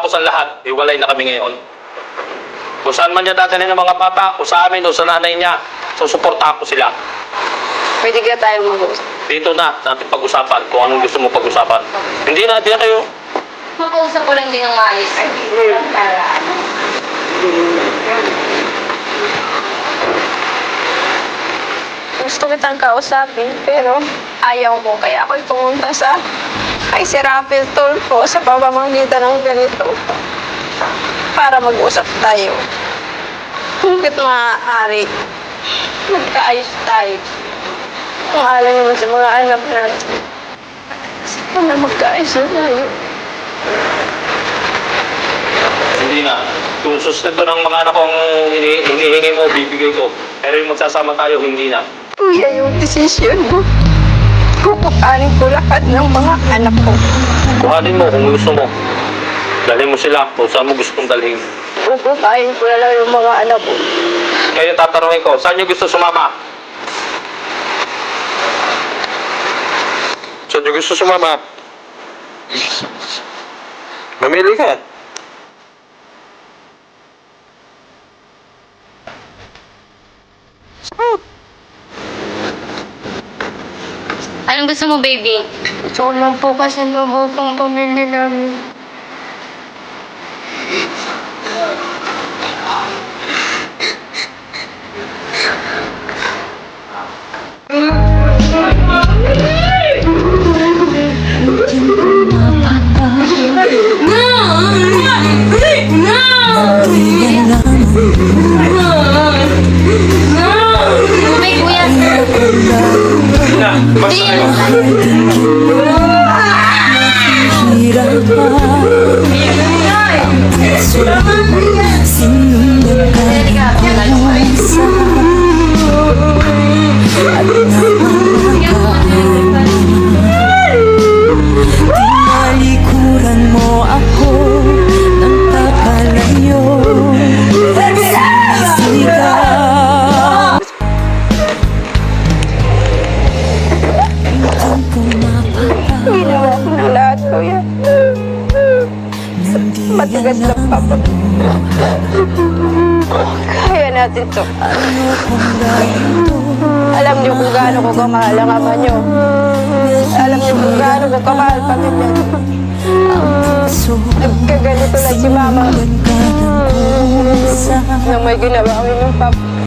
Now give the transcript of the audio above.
Pagkatapos ang lahat, hiwalay na kami ngayon. Kung saan man niya dadalhin ng mga bata, o sa amin, o sa nanay niya, susuporta ko sila. Pwede kaya tayo mag-usap? Dito na, natin pag-usapan kung anong gusto mo pag-usapan. Hindi na kayo. Makausap ko lang din ang maalis. Para ano? Gusto kitang kausapin, pero ayaw mo. Kaya ako'y pumunta kay si Rafael Tulfo sa pamamagitan ng ganito para mag-usap tayo. Hanggat maaari, magkaayos tayo. Kung alam naman sa mga anak natin, sana magkaayos na tayo. Hindi na. Kung sustento ng mga anak kong hinihingi mo, bibigay ko. Pero yung magsasama tayo, hindi na. Kuya, yung desisyon mo. Kukuhanin ko lahat ng mga anak ko. Kuhanin mo kung gusto mo. Dalhin mo sila kung saan mo gustong dalhin. Kukuhanin ko na lang yung mga anak ko. Kaya tatanungin ko, saan nyo gusto sumama? Saan nyo gusto sumama? Mamili ka. Anong gusto mo, baby? Gusto ko lang po kasi mabuting pamilya namin. May kuya. Tinalikuran mo ako ng kakalayo. Ginawa ko ng lahat, kuya. Matigas na papa. Kaya natin to. Alam niyo kung gaano ko kamahal ang ama niyo. Alam niyo kung gaano ko kamahal pamilya niyo. Nagkaganito lang si mama. Nang may ginawa kami ng papa.